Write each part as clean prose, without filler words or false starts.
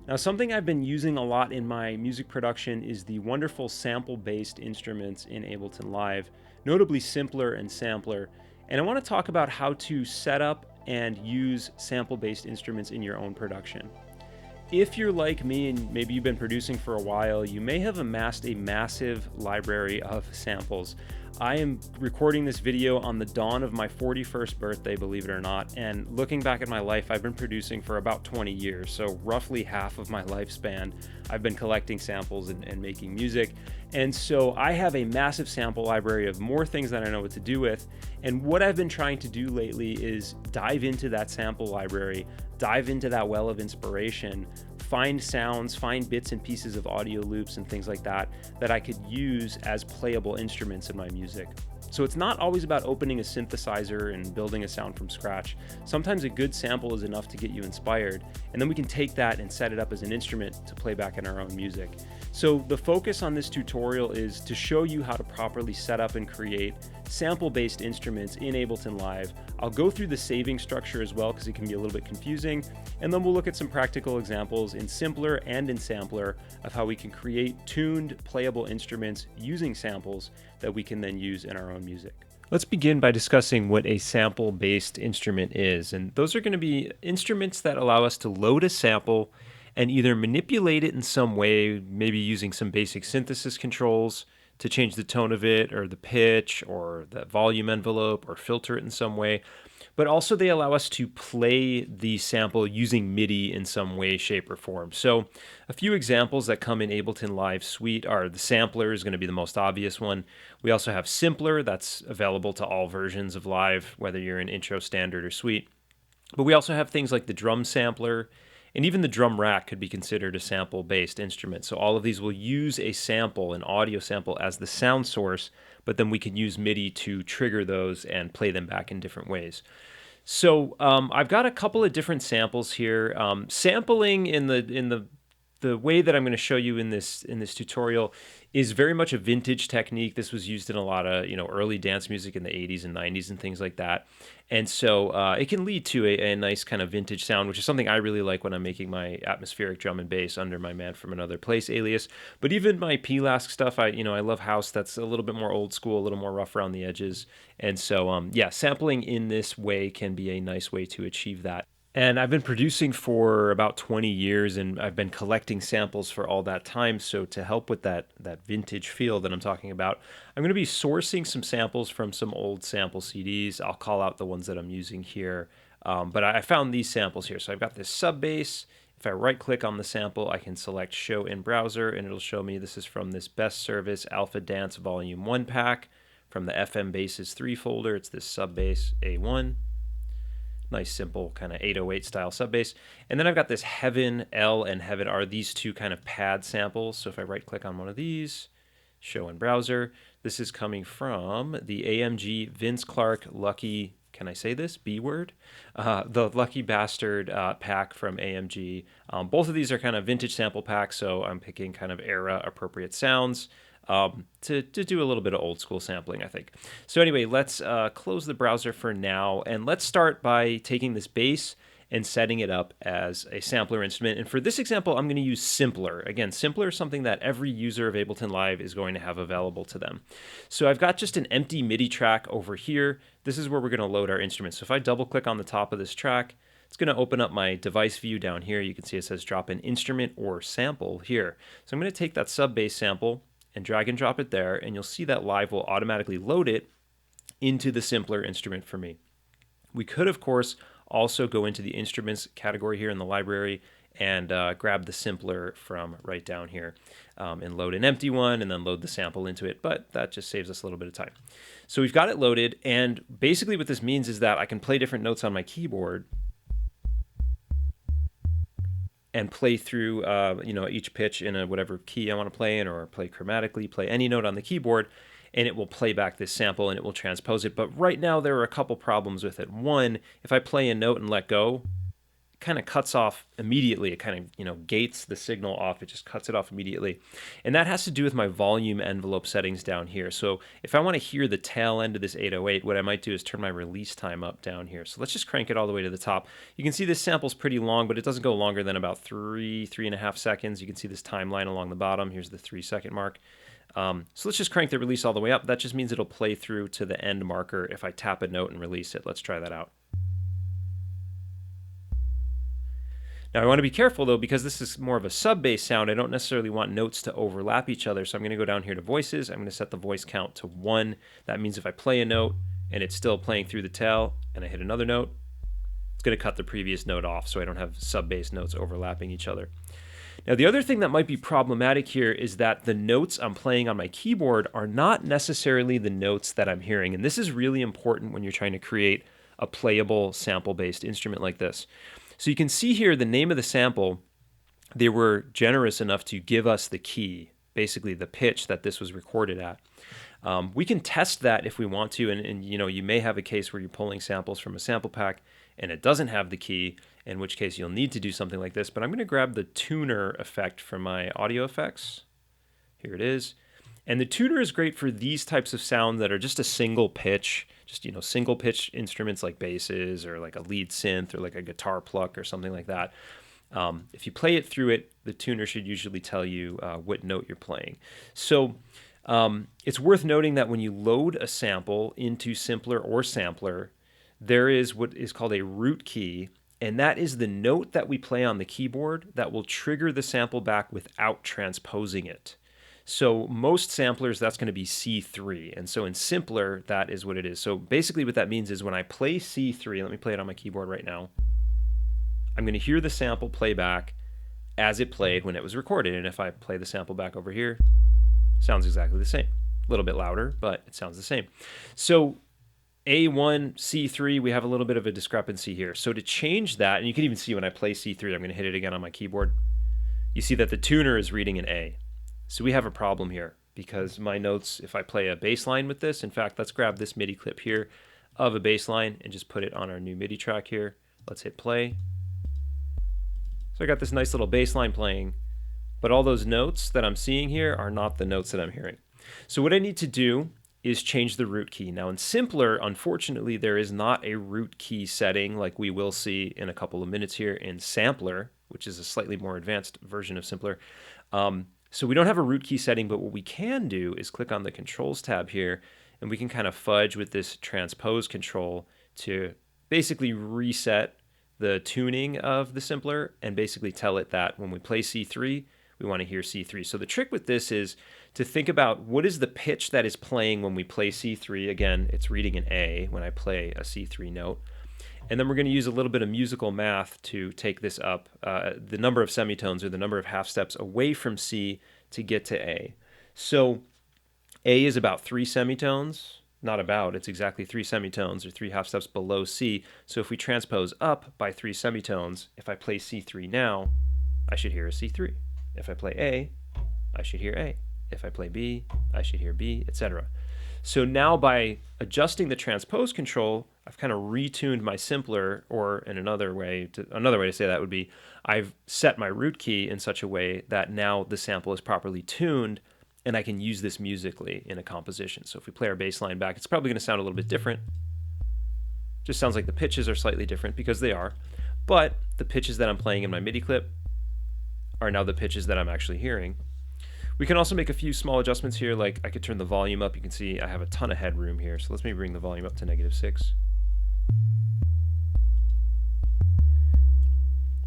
Now, something I've been using a lot in my music production is the wonderful sample-based instruments in Ableton Live, notably Simpler and Sampler. And I want to talk about how to set up and use sample-based instruments in your own production. If you're like me and maybe you've been producing for a while, you may have amassed a massive library of samples. I am recording this video on the dawn of my 41st birthday, believe it or not, and looking back at my life, I've been producing for about 20 years, so roughly half of my lifespan, I've been collecting samples and making music. And so I have a massive sample library of more things that I know what to do with. And what I've been trying to do lately is dive into that sample library, dive into that well of inspiration, find sounds, find bits and pieces of audio loops and things like that that I could use as playable instruments in my music. So it's not always about opening a synthesizer and building a sound from scratch. Sometimes a good sample is enough to get you inspired, and then we can take that and set it up as an instrument to play back in our own music. So the focus on this tutorial is to show you how to properly set up and create sample-based instruments in Ableton Live. I'll go through the saving structure as well because it can be a little bit confusing, and then we'll look at some practical examples in Simpler and in Sampler of how we can create tuned, playable instruments using samples that we can then use in our own music. Let's begin by discussing what a sample-based instrument is, and those are going to be instruments that allow us to load a sample and either manipulate it in some way, maybe using some basic synthesis controls to change the tone of it or the pitch or the volume envelope or filter it in some way. But also they allow us to play the sample using MIDI in some way, shape, or form. So a few examples that come in Ableton Live Suite are the Sampler is going to be the most obvious one. We also have Simpler, that's available to all versions of Live, whether you're in Intro, Standard, or Suite. But we also have things like the Drum Sampler, and even the drum rack could be considered a sample-based instrument. So all of these will use a sample, an audio sample, as the sound source, but then we can use MIDI to trigger those and play them back in different ways. So I've got a couple of different samples here. Sampling in the way that I'm going to show you in this tutorial is very much a vintage technique. This was used in a lot of early dance music in the 80s and 90s and things like that. And so it can lead to a nice kind of vintage sound, which is something I really like when I'm making my atmospheric drum and bass under my Man From Another Place alias. But even my P-LASK stuff, I love house that's a little bit more old school, a little more rough around the edges. And so yeah, sampling in this way can be a nice way to achieve that. And I've been producing for about 20 years, and I've been collecting samples for all that time. So to help with that vintage feel that I'm talking about, I'm going to be sourcing some samples from some old sample CDs. I'll call out the ones that I'm using here. But I found these samples here. So I've got this sub bass. If I right click on the sample, I can select Show in Browser, and it'll show me this is from this Best Service Alpha Dance Volume 1 pack from the FM Basses 3 folder. It's this sub bass A1. Nice, simple kind of 808 style sub bass. And then I've got this Heaven L and Heaven R, these two kind of pad samples. So if I right click on one of these, Show in Browser, this is coming from the AMG Vince Clarke Lucky, can I say this? B word? The Lucky Bastard pack from AMG. Both of these are kind of vintage sample packs, so I'm picking kind of era appropriate sounds. To do a little bit of old school sampling, I think. So anyway, let's close the browser for now, and let's start by taking this bass and setting it up as a sampler instrument. And for this example, I'm going to use Simpler. Again, Simpler is something that every user of Ableton Live is going to have available to them. So I've got just an empty MIDI track over here. This is where we're going to load our instruments. So if I double click on the top of this track, it's going to open up my device view down here. You can see it says drop an instrument or sample here. So I'm going to take that sub bass sample and drag and drop it there, and you'll see that Live will automatically load it into the Simpler instrument for me. We could, of course, also go into the instruments category here in the library and grab the Simpler from right down here and load an empty one and then load the sample into it, but that just saves us a little bit of time. So we've got it loaded, and basically what this means is that I can play different notes on my keyboard and play through each pitch in a whatever key I want to play in, or play chromatically, play any note on the keyboard, and it will play back this sample and it will transpose it. But right now there are a couple problems with it. One, if I play a note and let go, kind of cuts off immediately. It kind of, gates the signal off. It just cuts it off immediately. And that has to do with my volume envelope settings down here. So if I want to hear the tail end of this 808, what I might do is turn my release time up down here. So let's just crank it all the way to the top. You can see this sample's pretty long, but it doesn't go longer than about 3.5 seconds. You can see this timeline along the bottom. Here's the 3-second mark. So let's just crank the release all the way up. That just means it'll play through to the end marker if I tap a note and release it. Let's try that out. Now I want to be careful though, because this is more of a sub-bass sound. I don't necessarily want notes to overlap each other. So I'm going to go down here to voices. I'm going to set the voice count to 1. That means if I play a note and it's still playing through the tail and I hit another note, it's going to cut the previous note off so I don't have sub-bass notes overlapping each other. Now the other thing that might be problematic here is that the notes I'm playing on my keyboard are not necessarily the notes that I'm hearing. And this is really important when you're trying to create a playable sample-based instrument like this. So you can see here the name of the sample. They were generous enough to give us the key, basically the pitch that this was recorded at. We can test that if we want to, and you may have a case where you're pulling samples from a sample pack and it doesn't have the key, in which case you'll need to do something like this. But I'm going to grab the tuner effect from my audio effects. Here it is. And the tuner is great for these types of sounds that are just a single pitch, just single pitch instruments like basses or like a lead synth or like a guitar pluck or something like that. If you play it through it, the tuner should usually tell you what note you're playing. So it's worth noting that when you load a sample into Simpler or Sampler, there is what is called a route key, and that is the note that we play on the keyboard that will trigger the sample back without transposing it. So most samplers, that's going to be C3. And so in Simpler, that is what it is. So basically what that means is when I play C3, let me play it on my keyboard right now, I'm going to hear the sample play back as it played when it was recorded. And if I play the sample back over here, sounds exactly the same. A little bit louder, but it sounds the same. So A1, C3, we have a little bit of a discrepancy here. So to change that, and you can even see when I play C3, I'm going to hit it again on my keyboard, you see that the tuner is reading an A. So we have a problem here because my notes, if I play a bass line with this, in fact, let's grab this MIDI clip here of a bass line and just put it on our new MIDI track here. Let's hit play. So I got this nice little bass line playing, but all those notes that I'm seeing here are not the notes that I'm hearing. So what I need to do is change the route key. Now in Simpler, unfortunately, there is not a route key setting like we will see in a couple of minutes here in Sampler, which is a slightly more advanced version of Simpler. So we don't have a route key setting, but what we can do is click on the Controls tab here, and we can kind of fudge with this transpose control to basically reset the tuning of the Simpler and basically tell it that when we play C3, we want to hear C3. So the trick with this is to think about what is the pitch that is playing when we play C3. Again, it's reading an A when I play a C3 note. And then we're going to use a little bit of musical math to take this up, the number of semitones or the number of half steps away from C to get to A. So A is about 3 semitones, not about, it's exactly 3 semitones or 3 half steps below C. So if we transpose up by 3 semitones, if I play C3 now, I should hear a C3. If I play A, I should hear A. If I play B, I should hear B, etc. So now by adjusting the transpose control, I've kind of retuned my Simpler, or in another way to say that would be I've set my route key in such a way that now the sample is properly tuned and I can use this musically in a composition. So if we play our bass line back, it's probably going to sound a little bit different. Just sounds like the pitches are slightly different because they are, but the pitches that I'm playing in my MIDI clip are now the pitches that I'm actually hearing. We can also make a few small adjustments here, like I could turn the volume up. You can see I have a ton of headroom here, so let's maybe bring the volume up to -6.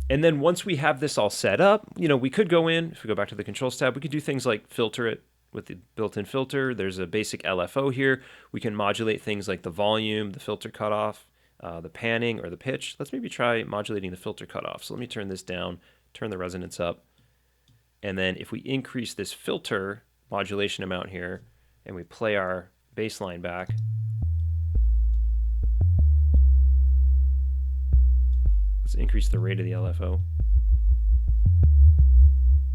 And then once we have this all set up, we could go in, if we go back to the Controls tab, we could do things like filter it with the built-in filter. There's a basic LFO here. We can modulate things like the volume, the filter cutoff, the panning, or the pitch. Let's maybe try modulating the filter cutoff. So let me turn this down, turn the resonance up. And then if we increase this filter modulation amount here and we play our bass line back, let's increase the rate of the LFO.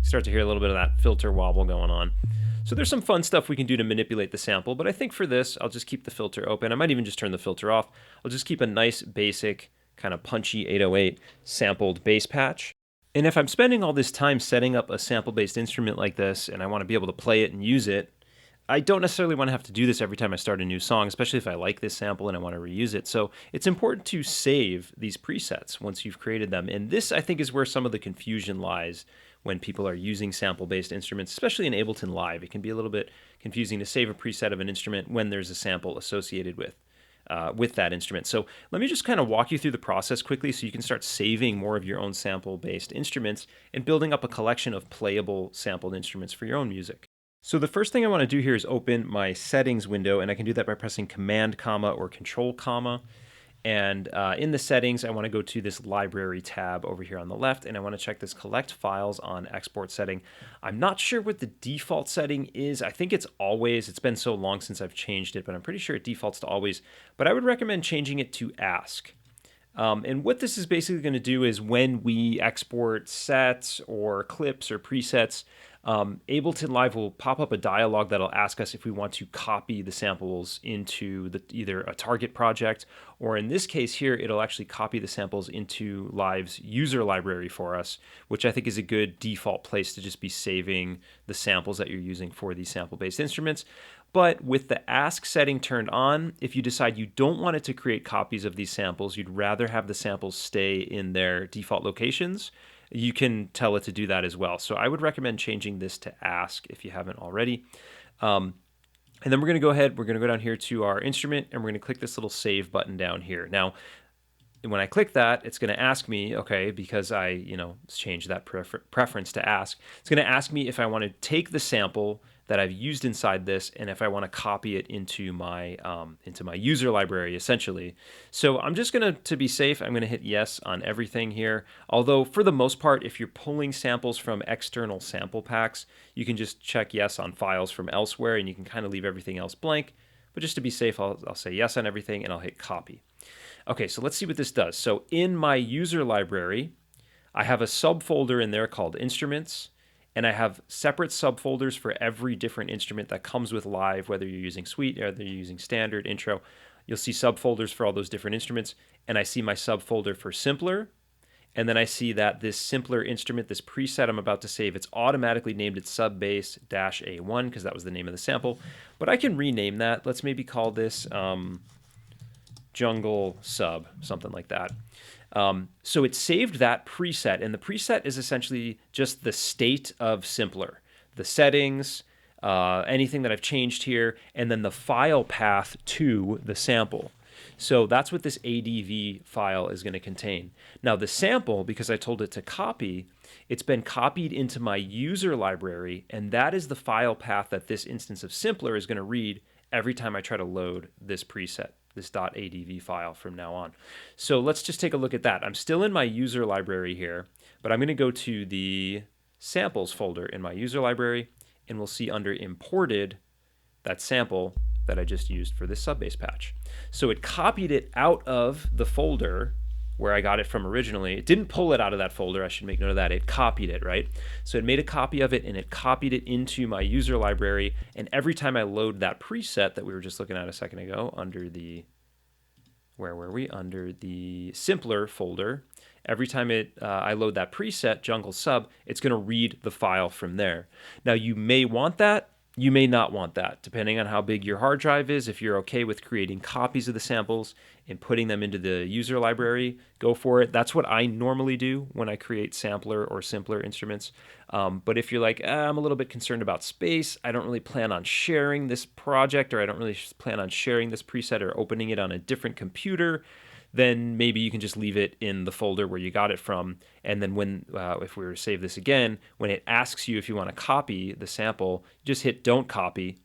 Start to hear a little bit of that filter wobble going on. So there's some fun stuff we can do to manipulate the sample, but I think for this, I'll just keep the filter open. I might even just turn the filter off. I'll just keep a nice basic kind of punchy 808 sampled bass patch. And if I'm spending all this time setting up a sample-based instrument like this and I want to be able to play it and use it, I don't necessarily want to have to do this every time I start a new song, especially if I like this sample and I want to reuse it. So it's important to save these presets once you've created them. And this, I think, is where some of the confusion lies when people are using sample-based instruments, especially in Ableton Live. It can be a little bit confusing to save a preset of an instrument when there's a sample associated with that instrument. So let me just kind of walk you through the process quickly so you can start saving more of your own sample-based instruments and building up a collection of playable sampled instruments for your own music. So the first thing I want to do here is open my settings window, and I can do that by pressing Command, comma, or Control, comma. And in the settings, I want to go to this library tab over here on the left, and I want to check this collect files on export setting. I'm not sure what the default setting is. I think it's always. It's been so long since I've changed it, but I'm pretty sure it defaults to always. But I would recommend changing it to ask. And what this is basically going to do is when we export sets or clips or presets, Ableton Live will pop up a dialog that'll ask us if we want to copy the samples into either a target project, or in this case here, it'll actually copy the samples into Live's user library for us, which I think is a good default place to just be saving the samples that you're using for these sample-based instruments. But with the ask setting turned on, if you decide you don't want it to create copies of these samples, you'd rather have the samples stay in their default locations, you can tell it to do that as well. So I would recommend changing this to ask if you haven't already. And then we're going to go ahead, we're going to go down here to our instrument, and we're going to click this little save button down here. Now, when I click that, it's going to ask me, okay, because I, changed that preference to ask, it's going to ask me if I want to take the sample that I've used inside this and if I want to copy it into my user library, essentially. So I'm just going to be safe, I'm going to hit yes on everything here. Although for the most part, if you're pulling samples from external sample packs, you can just check yes on files from elsewhere and you can kind of leave everything else blank. But just to be safe, I'll say yes on everything and I'll hit copy. Okay, so let's see what this does. So in my user library, I have a subfolder in there called Instruments, and I have separate subfolders for every different instrument that comes with Live, whether you're using Suite or whether you're using Standard, Intro. You'll see subfolders for all those different instruments, and I see my subfolder for Simpler, and then I see that this Simpler instrument, this preset I'm about to save, it's automatically named it Subbass-A1 because that was the name of the sample, but I can rename that. Let's maybe call this Jungle Sub, something like that. So it saved that preset, and the preset is essentially just the state of Simpler, the settings, anything that I've changed here, and then the file path to the sample. So that's what this ADV file is going to contain. Now the sample, because I told it to copy, it's been copied into my user library, and that is the file path that this instance of Simpler is going to read every time I try to load this preset, this .adv file from now on. So let's just take a look at that. I'm still in my user library here, but I'm going to go to the samples folder in my user library, and we'll see under imported that sample that I just used for this Subbass patch. So it copied it out of the folder where I got it from originally. It didn't pull it out of that folder, I should make note of that. It copied it, right? So it made a copy of it and it copied it into my user library, and every time I load that preset that we were just looking at a second ago under the, where were we? Under the Simpler folder, every time I load that preset, Jungle Sub, it's gonna read the file from there. Now you may want that, you may not want that, depending on how big your hard drive is. If you're okay with creating copies of the samples and putting them into the user library, go for it. That's what I normally do when I create sampler or simpler instruments. But if you're like, I'm a little bit concerned about space, I don't really plan on sharing this project, or I don't really plan on sharing this preset or opening it on a different computer, then maybe you can just leave it in the folder where you got it from. And then when, if we were to save this again, when it asks you if you want to copy the sample, just hit don't copy.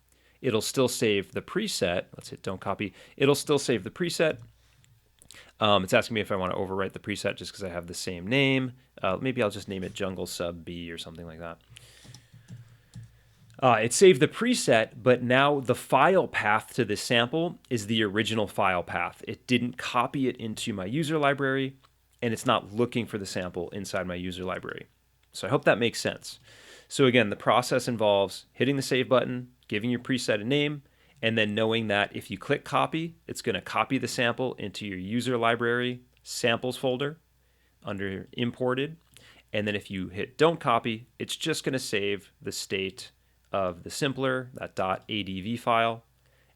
It'll still save the preset. Let's hit don't copy. It'll still save the preset. It's asking me if I want to overwrite the preset just because I have the same name. Maybe I'll just name it Jungle Sub B or something like that. It saved the preset, but now the file path to this sample is the original file path. It didn't copy it into my user library, and it's not looking for the sample inside my user library. So I hope that makes sense. So again, the process involves hitting the save button, giving your preset a name, and then knowing that if you click copy, it's going to copy the sample into your user library samples folder under imported. And then if you hit don't copy, it's just going to save the state of the simpler, that .adv file,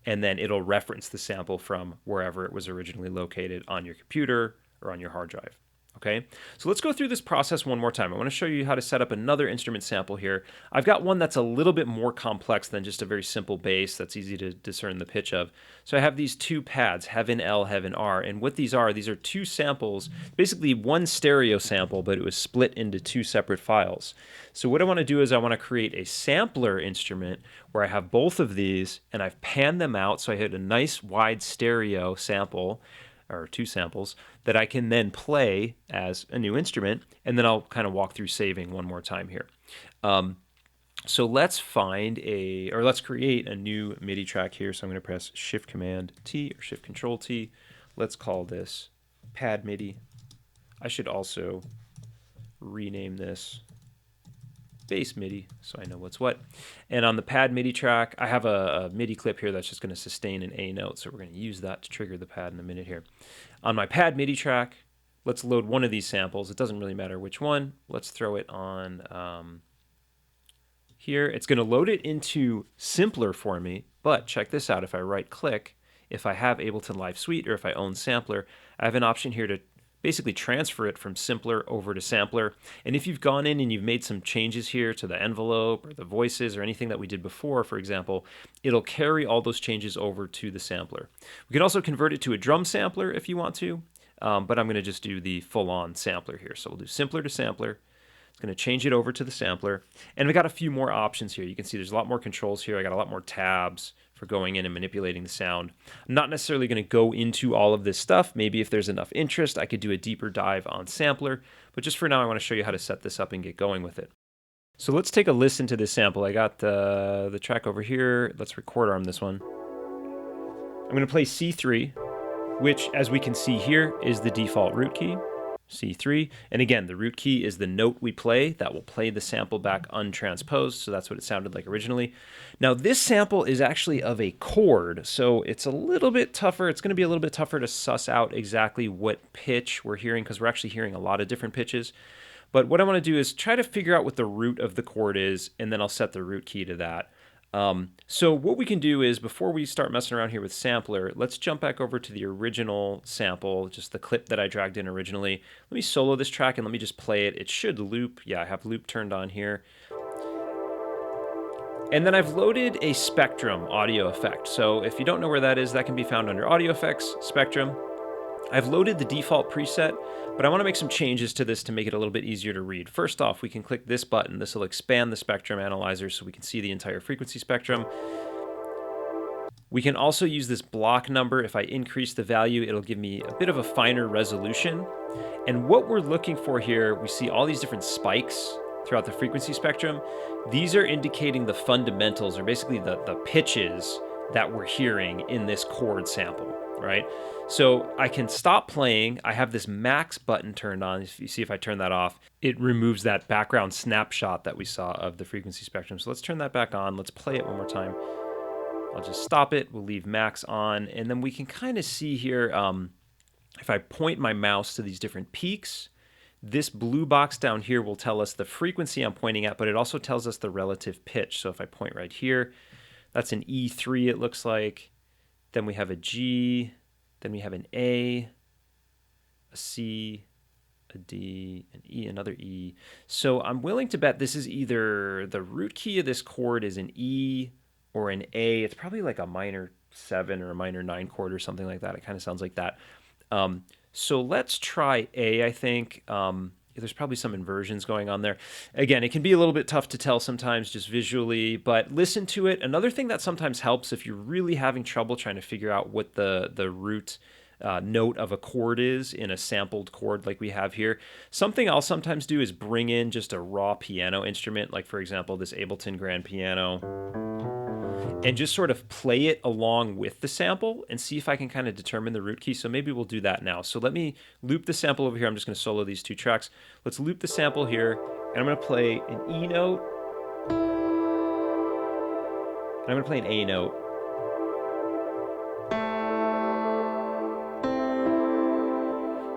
and then it'll reference the sample from wherever it was originally located on your computer or on your hard drive. Okay, so let's go through this process one more time. I want to show you how to set up another instrument sample here. I've got one that's a little bit more complex than just a very simple bass that's easy to discern the pitch of. So I have these two pads, Heaven L, Heaven R, and what these are two samples, basically one stereo sample, but it was split into two separate files. So what I want to do is I want to create a sampler instrument where I have both of these and I've panned them out so I hit a nice wide stereo sample, or two samples, that I can then play as a new instrument, and then I'll kind of walk through saving one more time here. So let's let's create a new MIDI track here. So I'm going to press Shift Command T or Shift Control T. Let's call this Pad MIDI. I should also rename this Bass MIDI so I know what's what. And on the Pad MIDI track, I have a MIDI clip here that's just going to sustain an A note, so we're going to use that to trigger the pad in a minute here. On my Pad MIDI track, let's load one of these samples. It doesn't really matter which one. Let's throw it on here. It's going to load it into Simpler for me, but check this out. If I right click, if I have Ableton Live Suite or if I own Sampler, I have an option here to basically transfer it from Simpler over to Sampler. And if you've gone in and you've made some changes here to the envelope or the voices or anything that we did before, for example, it'll carry all those changes over to the Sampler. We can also convert it to a drum sampler if you want to, but I'm going to just do the full-on sampler here. So we'll do Simpler to Sampler. It's going to change it over to the Sampler. And we got a few more options here. You can see there's a lot more controls here. I got a lot more tabs for going in and manipulating the sound. I'm not necessarily going to go into all of this stuff. Maybe if there's enough interest, I could do a deeper dive on Sampler. But just for now, I want to show you how to set this up and get going with it. So let's take a listen to this sample. I got the track over here. Let's record arm this one. I'm going to play C3, which, as we can see here, is the default root key. C3, and again, the root key is the note we play that will play the sample back untransposed, so that's what it sounded like originally. Now this sample is actually of a chord, so it's a little bit tougher. It's going to be a little bit tougher to suss out exactly what pitch we're hearing, because we're actually hearing a lot of different pitches. But what I want to do is try to figure out what the root of the chord is, and then I'll set the root key to that. So what we can do is, before we start messing around here with Sampler, let's jump back over to the original sample, just the clip that I dragged in originally. Let me solo this track and let me just play it. It should loop. Yeah, I have loop turned on here. And then I've loaded a Spectrum audio effect. So if you don't know where that is, that can be found under Audio Effects, Spectrum. I've loaded the default preset, but I want to make some changes to this to make it a little bit easier to read. First off, we can click this button. This will expand the spectrum analyzer so we can see the entire frequency spectrum. We can also use this block number. If I increase the value, it'll give me a bit of a finer resolution. And what we're looking for here, we see all these different spikes throughout the frequency spectrum. These are indicating the fundamentals, or basically the pitches that we're hearing in this chord sample, right? So I can stop playing. I have this max button turned on. If you see, if I turn that off, it removes that background snapshot that we saw of the frequency spectrum. So let's turn that back on. Let's play it one more time. I'll just stop it. We'll leave max on. And then we can kind of see here, if I point my mouse to these different peaks, this blue box down here will tell us the frequency I'm pointing at, but it also tells us the relative pitch. So if I point right here, that's an E3, it looks like. Then we have a G, then we have an A C, a D, an E, another E. So I'm willing to bet this is either the root key of this chord is an E or an A. It's probably like a minor 7 or a minor 9 chord or something like that. It kind of sounds like that. So let's try A, I think. There's probably some inversions going on there. Again, it can be a little bit tough to tell sometimes just visually, but listen to it. Another thing that sometimes helps if you're really having trouble trying to figure out what the root note of a chord is in a sampled chord like we have here. Something I'll sometimes do is bring in just a raw piano instrument, like for example, this Ableton Grand Piano, and just sort of play it along with the sample and see if I can kind of determine the root key. So maybe we'll do that now. So let me loop the sample over here. I'm just going to solo these two tracks. Let's loop the sample here, and I'm going to play an E note, and I'm going to play an A note.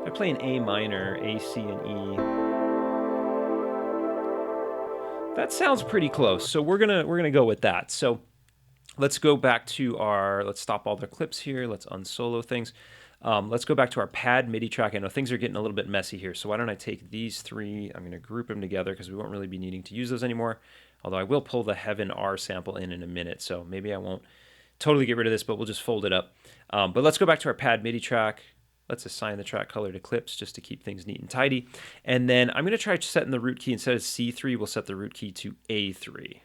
If I play an A minor, A, C, and E. That sounds pretty close, so we're gonna go with that. So let's go back to let's stop all the clips here. Let's unsolo things. Let's go back to our pad MIDI track. I know things are getting a little bit messy here, so why don't I take these three, I'm gonna group them together because we won't really be needing to use those anymore. Although I will pull the Heaven R sample in a minute, so maybe I won't totally get rid of this, but we'll just fold it up. But let's go back to our pad MIDI track. Let's assign the track color to clips just to keep things neat and tidy. And then I'm gonna try setting the root key, instead of C3, we'll set the root key to A3.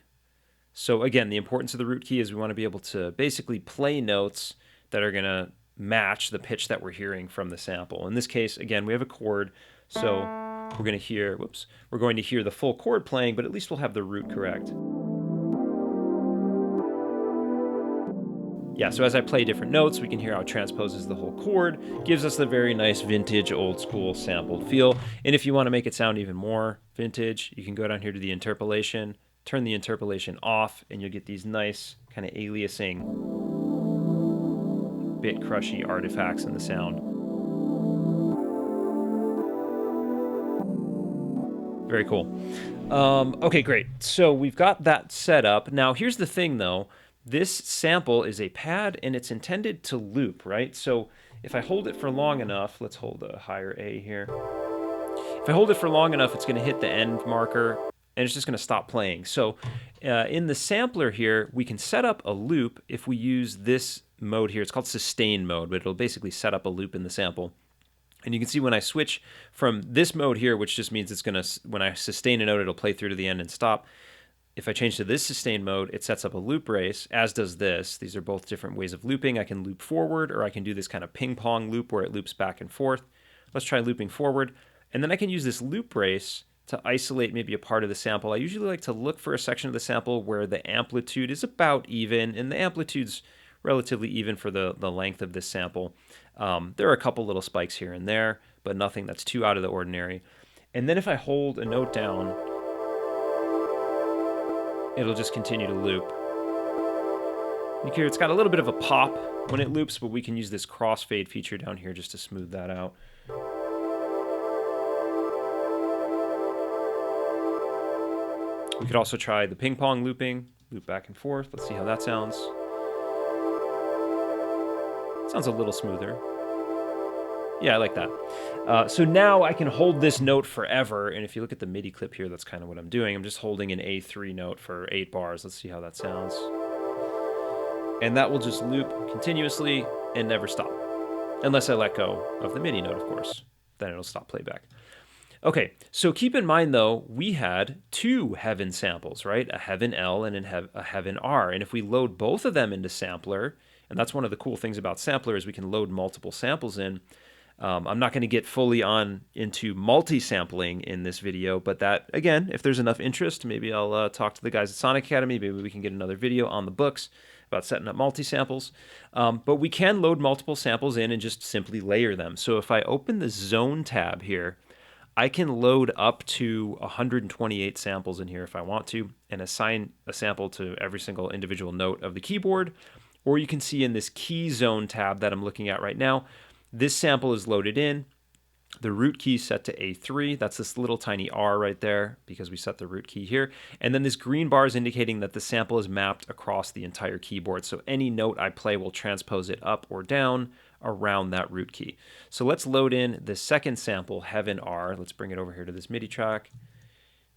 So again, the importance of the root key is we want to be able to basically play notes that are going to match the pitch that we're hearing from the sample. In this case, again, we have a chord, so we're going to hear, we're going to hear the full chord playing, but at least we'll have the root correct. Yeah, so as I play different notes, we can hear how it transposes the whole chord, gives us the very nice vintage, old school sampled feel. And if you want to make it sound even more vintage, you can go down here to the interpolation, turn the interpolation off, and you'll get these nice kind of aliasing, bit crushy artifacts in the sound. Very cool. Okay, great. So we've got that set up. Now here's the thing though, this sample is a pad and it's intended to loop, right? So if I hold it for long enough, let's hold a higher A here. If I hold it for long enough, it's going to hit the end marker and it's just going to stop playing. So in the sampler here, we can set up a loop if we use this mode here. It's called sustain mode, but it'll basically set up a loop in the sample. And you can see when I switch from this mode here, which just means it's going to, when I sustain a note, it'll play through to the end and stop. If I change to this sustain mode, it sets up a loop race, as does this. These are both different ways of looping. I can loop forward, or I can do this kind of ping pong loop where it loops back and forth. Let's try looping forward. And then I can use this loop race to isolate maybe a part of the sample. I usually like to look for a section of the sample where the amplitude is about even, and the amplitude's relatively even for the length of this sample. There are a couple little spikes here and there, but nothing that's too out of the ordinary. And then if I hold a note down, it'll just continue to loop. You can hear it's got a little bit of a pop when it loops, but we can use this crossfade feature down here just to smooth that out. We could also try the ping pong looping, loop back and forth. Let's see how that sounds. Sounds a little smoother. Yeah, I like that. So now I can hold this note forever, and if you look at the MIDI clip here, that's kind of what I'm doing. I'm just holding an A3 note for 8 bars. Let's see how that sounds. And that will just loop continuously and never stop, unless I let go of the MIDI note, of course. Then it'll stop playback. Okay, so keep in mind though, we had 2 Heaven samples, right? A Heaven L and a Heaven R. And if we load both of them into Sampler, and that's one of the cool things about Sampler is we can load multiple samples in. I'm not going to get fully into multi-sampling in this video, but that, again, if there's enough interest, maybe I'll talk to the guys at Sonic Academy. Maybe we can get another video on the books about setting up multi-samples. But we can load multiple samples in and just simply layer them. So if I open the Zone tab here, I can load up to 128 samples in here if I want to, and assign a sample to every single individual note of the keyboard. Or you can see in this Key Zone tab that I'm looking at right now, this sample is loaded in. The root key set to A3. That's this little tiny R right there because we set the root key here. And then this green bar is indicating that the sample is mapped across the entire keyboard. So any note I play will transpose it up or down around that root key. So let's load in the second sample, Heaven R. Let's bring it over here to this MIDI track.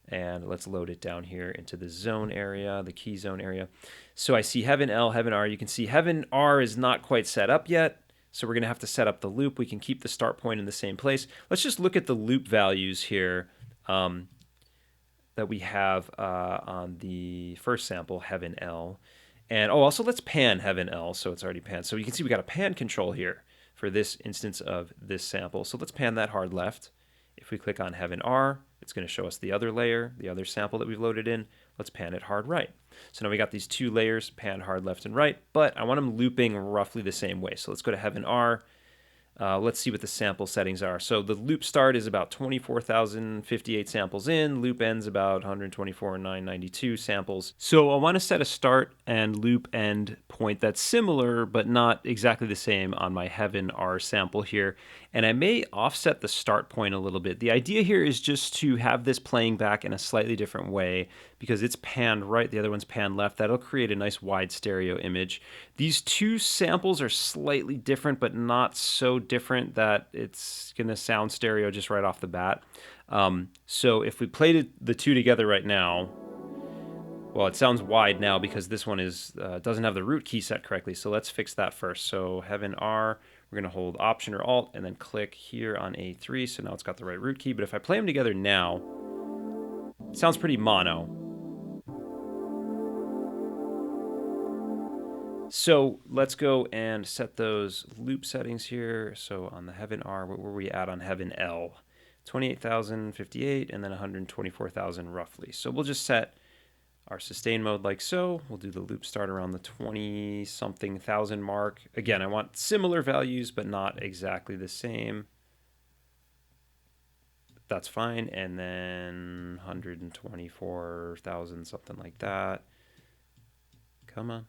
And let's load it down here into the zone area, the key zone area. So I see Heaven L, Heaven R. You can see Heaven R is not quite set up yet. So we're going to have to set up the loop. We can keep the start point in the same place. Let's just look at the loop values here that we have on the first sample, Heaven L. And also let's pan Heaven L so it's already panned. So you can see we got a pan control here for this instance of this sample. So let's pan that hard left. If we click on Heaven R, it's going to show us the other layer, the other sample that we've loaded in. Let's pan it hard right. So now we got these 2 layers, pan hard left and right, but I want them looping roughly the same way. So let's go to Heaven R. Let's see what the sample settings are. So the loop start is about 24,058 samples in. Loop ends about 124,992 samples. So I want to set a start and loop end point that's similar, but not exactly the same on my Heaven R sample here. And I may offset the start point a little bit. The idea here is just to have this playing back in a slightly different way because it's panned right, the other one's panned left. That'll create a nice wide stereo image. These two samples are slightly different, but not so different that it's going to sound stereo just right off the bat. So if we played the two together right now, well, it sounds wide now because this one is doesn't have the root key set correctly. So let's fix that first. So Heaven R, we're going to hold Option or Alt and then click here on A3. So now it's got the right root key. But if I play them together now, it sounds pretty mono. So let's go and set those loop settings here. So on the Heaven R, what were we at on Heaven L? 28,058 and then 124,000 roughly. So we'll just set our sustain mode like so. We'll do the loop start around the 20-something thousand mark. Again, I want similar values, but not exactly the same. That's fine. And then 124,000, something like that. Come on.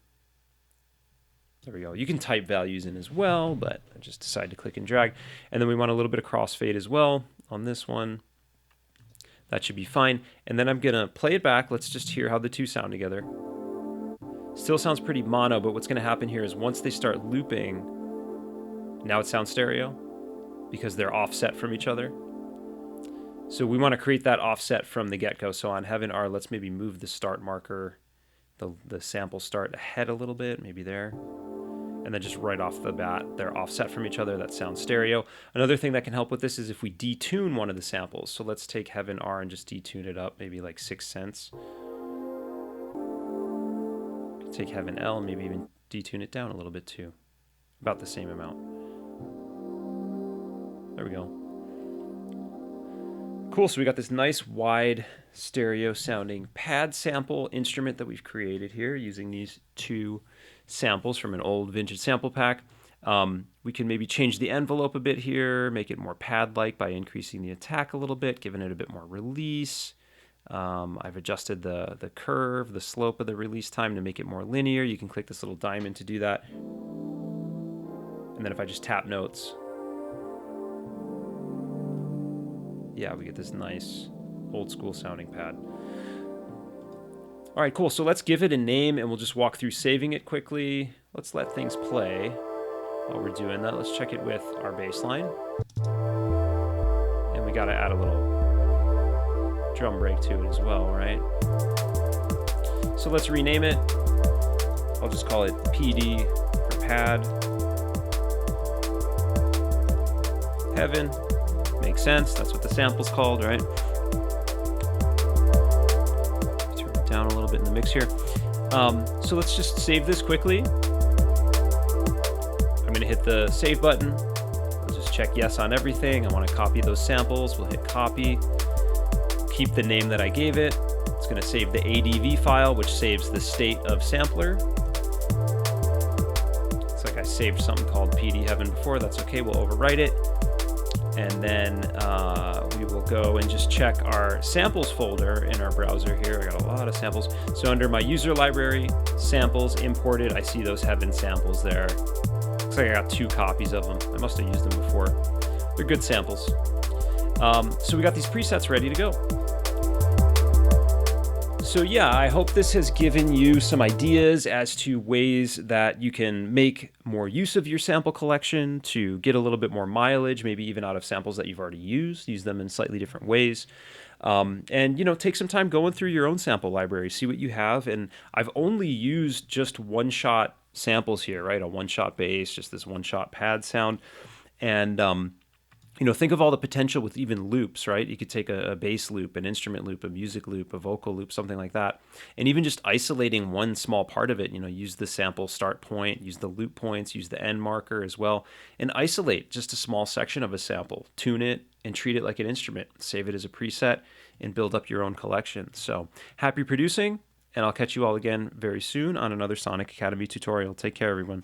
There we go. You can type values in as well, but I just decided to click and drag. And then we want a little bit of crossfade as well on this one. That should be fine. And then I'm going to play it back. Let's just hear how the two sound together. Still sounds pretty mono, but what's going to happen here is once they start looping, now it sounds stereo because they're offset from each other. So we want to create that offset from the get-go. So on Heaven R, let's maybe move the start marker, the sample start ahead a little bit, maybe there. And then just right off the bat, they're offset from each other. That sounds stereo. Another thing that can help with this is if we detune one of the samples. So let's take Heaven R and just detune it up, maybe like 6 cents. Take Heaven L and maybe even detune it down a little bit too. About the same amount. There we go. Cool, so we got this nice wide stereo sounding pad sample instrument that we've created here using these two samples from an old vintage sample pack. We can maybe change the envelope a bit here, make it more pad-like by increasing the attack a little bit, giving it a bit more release. I've adjusted the curve, the slope of the release time to make it more linear. You can click this little diamond to do that. And then if I just tap notes, yeah, we get this nice old school sounding pad. All right, cool. So let's give it a name and we'll just walk through saving it quickly. Let's let things play while we're doing that. Let's check it with our bass line. And we got to add a little drum break to it as well, right? So let's rename it. I'll just call it PD for pad. Heaven. Makes sense. That's what the sample's called, right? Turn it down a little bit in the mix here. So let's just save this quickly. I'm going to hit the save button. I'll just check yes on everything. I want to copy those samples. We'll hit copy. Keep the name that I gave it. It's going to save the ADV file, which saves the state of sampler. It's like I saved something called PD Heaven before. That's okay. We'll overwrite it. And then we will go and just check our samples folder in our browser here. I got a lot of samples. So under my user library, samples imported, I see those Heaven samples there. Looks like I got 2 copies of them. I must have used them before. They're good samples. So we got these presets ready to go. So yeah, I hope this has given you some ideas as to ways that you can make more use of your sample collection to get a little bit more mileage, maybe even out of samples that you've already used, use them in slightly different ways. And, you know, take some time going through your own sample library, see what you have. And I've only used just one-shot samples here, right? A one-shot bass, just this one-shot pad sound. And, you know, think of all the potential with even loops, right? You could take a bass loop, an instrument loop, a music loop, a vocal loop, something like that. And even just isolating one small part of it, you know, use the sample start point, use the loop points, use the end marker as well, and isolate just a small section of a sample, tune it, and treat it like an instrument. Save it as a preset and build up your own collection. So happy producing, and I'll catch you all again very soon on another Sonic Academy tutorial. Take care, everyone.